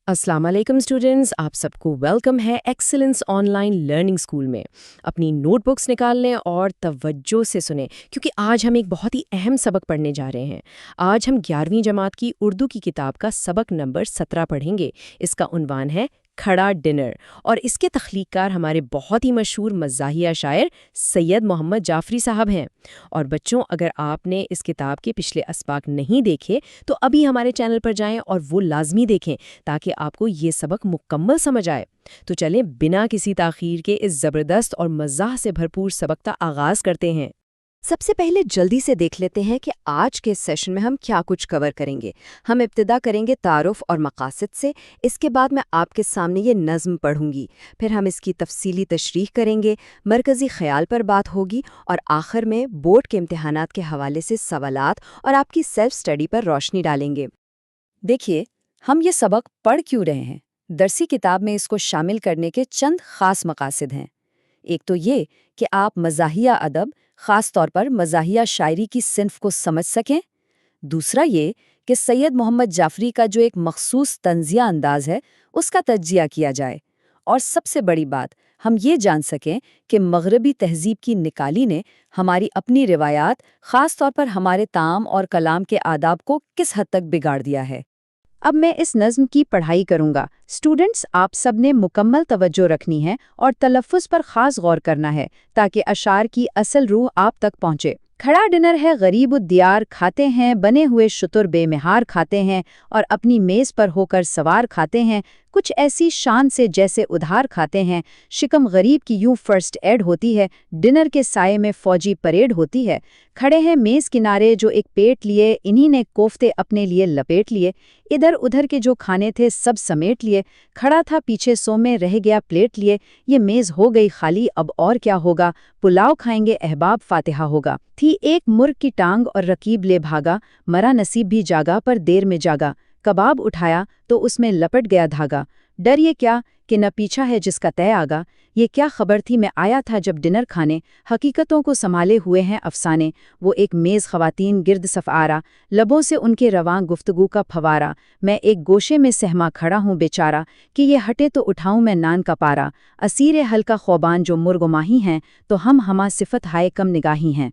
अस्सलाम वालेकुम स्टूडेंट्स, आप सबको वेलकम है एक्सीलेंस ऑनलाइन लर्निंग स्कूल में। अपनी नोटबुक्स निकाल लें और तवज्जो से सुनें क्योंकि आज हम एक बहुत ही अहम सबक पढ़ने जा रहे हैं। आज हम 11वीं जमात की उर्दू की किताब का सबक नंबर 17 पढ़ेंगे। इसका उन्वान है खड़ा डिनर और इसके तख्लीक़कार हमारे बहुत ही मशहूर मज़ाहिया शायर सैयद मोहम्मद जाफ़री साहब हैं। और बच्चों, अगर आपने इस किताब के पिछले अस्बाक नहीं देखे तो अभी हमारे चैनल पर जाएं और वो लाजमी देखें ताकि आपको ये सबक मुकम्मल समझ आए। तो चलें, बिना किसी ताख़ीर के इस ज़बरदस्त और मज़ाह से भरपूर सबक का आगाज़ करते हैं। सबसे पहले जल्दी से देख लेते हैं कि आज के सेशन में हम क्या कुछ कवर करेंगे। हम इब्तिदा करेंगे तारुफ और मकासद से। इसके बाद मैं आपके सामने ये नज़्म पढ़ूंगी, फिर हम इसकी तफसीली तशरीह करेंगे, मरकज़ी ख्याल पर बात होगी और आखिर में बोर्ड के इम्तिहानात के हवाले से सवालात और आपकी सेल्फ स्टडी पर रोशनी डालेंगे। देखिए, हम ये सबक पढ़ क्यों रहे हैं। दरसी किताब में इसको शामिल करने के चंद ख़ास मकासद हैं। एक तो ये कि आप मज़ाहिया अदब, ख़ास तौर पर मज़ाहिया शायरी की सिन्फ को समझ सकें। दूसरा ये कि सैयद मोहम्मद जाफ़री का जो एक मखसूस तंज़िया अंदाज़ है, उसका तज्जिया किया जाए। और सबसे बड़ी बात, हम ये जान सकें कि मग़रबी तहज़ीब की निकाली ने हमारी अपनी रिवायात, ख़ास तौर पर हमारे ताम और कलाम के आदाब को किस हद तक बिगाड़ दिया है। अब मैं इस नज़्म की पढ़ाई करूंगा। स्टूडेंट्स, आप सब ने मुकम्मल तवज्जो रखनी है और तलफ़्फ़ुज़ पर ख़ास गौर करना है ताकि अशार की असल रूह आप तक पहुँचे। खड़ा डिनर है गरीबुद्दियार, खाते हैं बने हुए शुतुर बेमिहार, खाते हैं और अपनी मेज़ पर होकर सवार, खाते हैं कुछ ऐसी शान से जैसे उधार, खाते हैं शिकम गरीब की यूं फर्स्ट एड होती है, डिनर के साये में फौजी परेड होती है। खड़े हैं मेज़ किनारे जो एक पेट लिए, इन्हीं ने कोफ्ते अपने लिए लपेट लिए, इधर उधर के जो खाने थे सब समेट लिए, खड़ा था पीछे सो में रह गया प्लेट लिए, ये मेज़ हो गई खाली अब और क्या होगा, पुलाव खाएंगे अहबाब फातिहा होगा। थी एक मुर्ग की टांग और रकीब ले भागा, मरा नसीब भी जागा पर देर में जागा, कबाब उठाया तो उसमें लपट गया धागा, डर ये क्या कि न पीछा है जिसका तय आगा, ये क्या खबर थी मैं आया था जब डिनर खाने, हकीकतों को संभाले हुए हैं अफसाने, वो एक मेज़ ख़वातीन गिर्द सफ़ारा, लबों से उनके रवां गुफ्तगू का फवारा, मैं एक गोशे में सहमा खड़ा हूँ बेचारा, कि ये हटे तो उठाऊं मैं नान का पारा, असीर हल्का ख़ौबान जो मुर्गमाही हैं, तो हम हमा सिफत हाय कम निगाही हैं।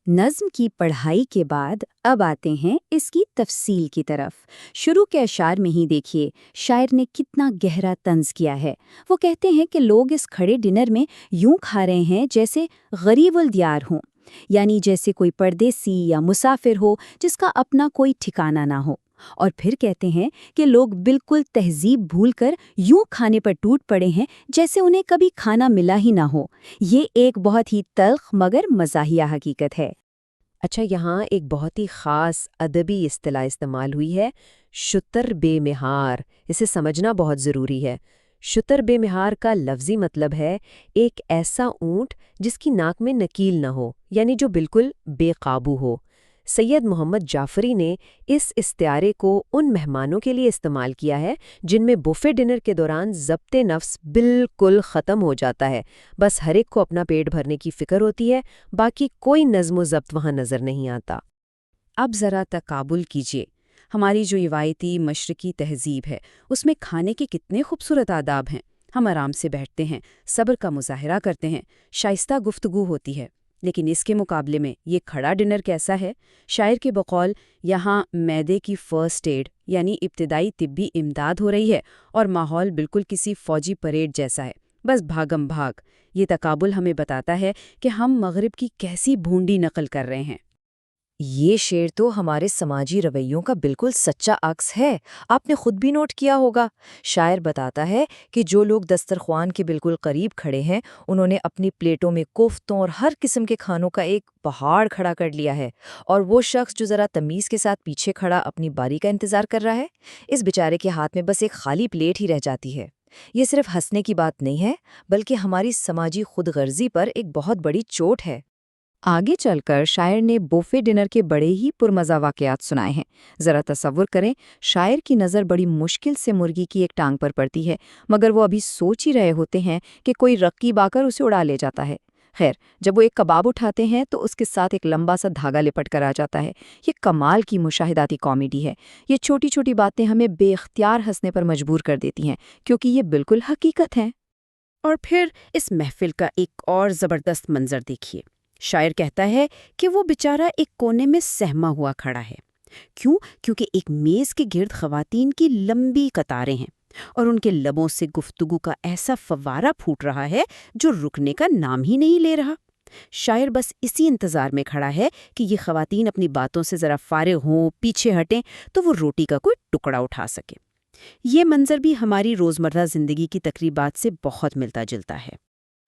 नज़्म की पढ़ाई के बाद अब आते हैं इसकी तफसील की तरफ। शुरू के अशार में ही देखिए शायर ने कितना गहरा तंज किया है। वो कहते हैं कि लोग इस खड़े डिनर में यूं खा रहे हैं जैसे गरीबुल दियार हों, यानी जैसे कोई परदेसी या मुसाफिर हो जिसका अपना कोई ठिकाना ना हो। और फिर कहते हैं कि लोग बिल्कुल तहजीब भूलकर यूं खाने पर टूट पड़े हैं जैसे उन्हें कभी खाना मिला ही ना हो। ये एक बहुत ही तल्ख मगर मज़ाहिया हकीकत है। अच्छा, यहाँ एक बहुत ही ख़ास अदबी इस्तिलाह इस्तेमाल हुई है, शुतर बेमिहार। इसे समझना बहुत ज़रूरी है। शुतर बेमिहार का लफ्ज़ी मतलब है एक ऐसा ऊँट जिसकी नाक में नकील न हो, यानी जो बिल्कुल बेकाबू हो। सैयद मोहम्मद जाफ़री ने इस इस्तिआरे को उन मेहमानों के लिए इस्तेमाल किया है जिनमें बुफ़े डिनर के दौरान ज़ब्ते नफ्स बिल्कुल ख़त्म हो जाता है। बस हर एक को अपना पेट भरने की फ़िक्र होती है, बाकी कोई नज़्म ज़ब्त वहाँ नज़र नहीं आता। अब ज़रा तकाबुल कीजिए, हमारी जो रिवायती मशरकी तहज़ीब है उसमें खाने के कितने खूबसूरत आदाब हैं। हम आराम से बैठते हैं, सब्र का मुज़ाहरा करते हैं, शाइस्ता गुफ्तगू होती है। लेकिन इसके मुकाबले में ये खड़ा डिनर कैसा है? शायर के बकौल यहाँ मैदे की फ़र्स्ट एड यानी इब्तिदाई तिब्बी इमदाद हो रही है और माहौल बिल्कुल किसी फ़ौजी परेड जैसा है, बस भागम भाग। ये तकाबुल हमें बताता है कि हम मग़रिब की कैसी भूंडी नकल कर रहे हैं। ये शेर तो हमारे समाजी रवैयों का बिल्कुल सच्चा अक्स है। आपने खुद भी नोट किया होगा। शायर बताता है कि जो लोग दस्तरख्वान के बिल्कुल करीब खड़े हैं, उन्होंने अपनी प्लेटों में कोफ्तों और हर किस्म के खानों का एक पहाड़ खड़ा कर लिया है, और वो शख्स जो ज़रा तमीज़ के साथ पीछे खड़ा अपनी बारी का इंतज़ार कर रहा है, इस बेचारे के हाथ में बस एक खाली प्लेट ही रह जाती है। ये सिर्फ हंसने की बात नहीं है, बल्कि हमारी समाजी खुदगर्जी पर एक बहुत बड़ी चोट है। आगे चलकर शायर ने बुफे डिनर के बड़े ही पुरमज़ा वाक़यात सुनाए हैं। ज़रा तसव्वुर करें, शायर की नज़र बड़ी मुश्किल से मुर्गी की एक टांग पर पड़ती है, मगर वो अभी सोच ही रहे होते हैं कि कोई रकीब आकर उसे उड़ा ले जाता है। خیر، جب وہ ایک کباب اٹھاتے ہیں تو اس کے ساتھ ایک لمبا سا دھاگا لپٹ کر آ جاتا ہے۔ یہ کمال کی مشاہداتی کامیڈی ہے۔ یہ چھوٹی چھوٹی باتیں ہمیں بے اختیار ہنسنے پر مجبور کر دیتی ہیں کیونکہ یہ بالکل حقیقت ہیں۔ اور پھر اس محفل کا ایک اور زبردست منظر دیکھیے۔ شاعر کہتا ہے کہ وہ بیچارہ ایک کونے میں سہما ہوا کھڑا ہے۔ کیوں؟ کیونکہ ایک میز کے گرد خواتین کی لمبی قطاریں ہیں اور ان کے لبوں سے گفتگو کا ایسا فوارہ پھوٹ رہا ہے جو رکنے کا نام ہی نہیں لے رہا۔ شاعر بس اسی انتظار میں کھڑا ہے کہ یہ خواتین اپنی باتوں سے ذرا فارغ ہوں، پیچھے ہٹیں تو وہ روٹی کا کوئی ٹکڑا اٹھا سکے۔ یہ منظر بھی ہماری روزمرہ زندگی کی تقریبات سے بہت ملتا جلتا ہے۔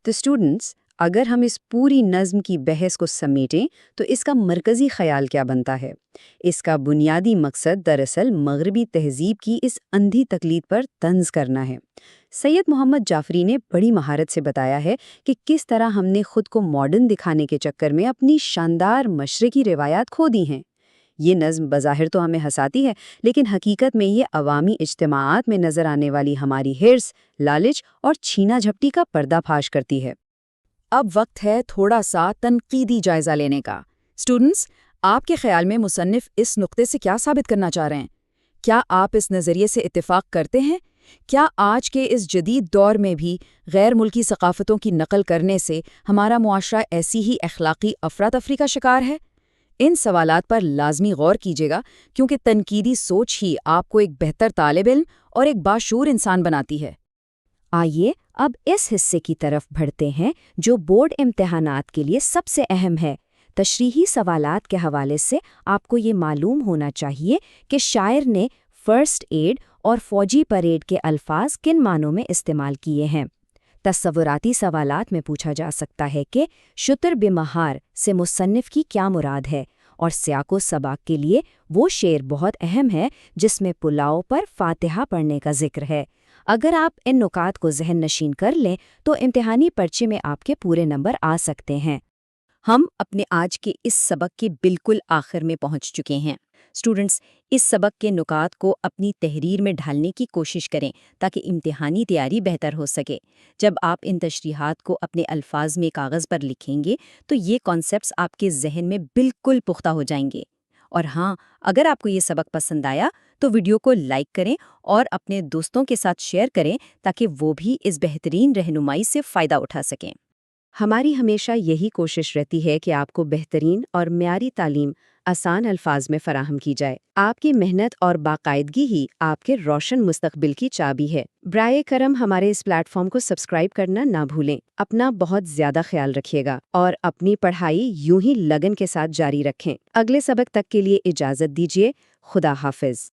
تو اسٹوڈنٹس، اگر ہم اس پوری نظم کی بحث کو سمیٹیں تو اس کا مرکزی خیال کیا بنتا ہے؟ اس کا بنیادی مقصد دراصل مغربی تہذیب کی اس اندھی تقلید پر طنز کرنا ہے۔ سید محمد جعفری نے بڑی مہارت سے بتایا ہے کہ کس طرح ہم نے خود کو ماڈرن دکھانے کے چکر میں اپنی شاندار مشرقی روایات کھو دی ہیں۔ یہ نظم بظاہر تو ہمیں ہنساتی ہے، لیکن حقیقت میں یہ عوامی اجتماعات میں نظر آنے والی ہماری ہرس، لالچ اور چھینا جھپٹی کا پردہ فاش کرتی ہے۔ اب وقت ہے تھوڑا سا تنقیدی جائزہ لینے کا۔ اسٹوڈنٹس، آپ کے خیال میں مصنف اس نقطے سے کیا ثابت کرنا چاہ رہے ہیں؟ کیا آپ اس نظریے سے اتفاق کرتے ہیں؟ کیا آج کے اس جدید دور میں بھی غیر ملکی ثقافتوں کی نقل کرنے سے ہمارا معاشرہ ایسی ہی اخلاقی افراتفری کا شکار ہے؟ ان سوالات پر لازمی غور کیجیے گا، کیونکہ تنقیدی سوچ ہی آپ کو ایک بہتر طالب علم اور ایک باشعور انسان بناتی ہے۔ آئیے اب اس حصے کی طرف بڑھتے ہیں جو بورڈ امتحانات کے لیے سب سے اہم ہے۔ تشریحی سوالات کے حوالے سے آپ کو یہ معلوم ہونا چاہیے کہ شاعر نے فرسٹ ایڈ اور فوجی پریڈ کے الفاظ کن معنوں میں استعمال کیے ہیں۔ تصوراتی سوالات میں پوچھا جا سکتا ہے کہ شتر بمہار سے مصنف کی کیا مراد ہے، اور سیاق و سباق کے لیے وہ شعر بہت اہم ہے جس میں پلاؤ پر فاتحہ پڑھنے کا ذکر ہے۔ اگر آپ ان نکات کو ذہن نشین کر لیں تو امتحانی پرچے میں آپ کے پورے نمبر آ سکتے ہیں۔ ہم اپنے آج کے اس سبق کے بالکل آخر میں پہنچ چکے ہیں۔ اسٹوڈنٹس، اس سبق کے نکات کو اپنی تحریر میں ڈھالنے کی کوشش کریں تاکہ امتحانی تیاری بہتر ہو سکے۔ جب آپ ان تشریحات کو اپنے الفاظ میں کاغذ پر لکھیں گے تو یہ کانسیپٹس آپ کے ذہن میں بالکل پختہ ہو جائیں گے۔ اور ہاں، اگر آپ کو یہ سبق پسند آیا تو ویڈیو کو لائک کریں اور اپنے دوستوں کے ساتھ شیئر کریں تاکہ وہ بھی اس بہترین رہنمائی سے فائدہ اٹھا سکیں۔ ہماری ہمیشہ یہی کوشش رہتی ہے کہ آپ کو بہترین اور معیاری تعلیم آسان الفاظ میں فراہم کی جائے۔ آپ کی محنت اور باقاعدگی ہی آپ کے روشن مستقبل کی چابی ہے۔ برائے کرم ہمارے اس پلیٹ فارم کو سبسکرائب کرنا نہ بھولیں۔ اپنا بہت زیادہ خیال رکھیے گا اور اپنی پڑھائی یوں ہی لگن کے ساتھ جاری رکھیں۔ اگلے سبق تک کے لیے اجازت دیجیے۔ خدا حافظ۔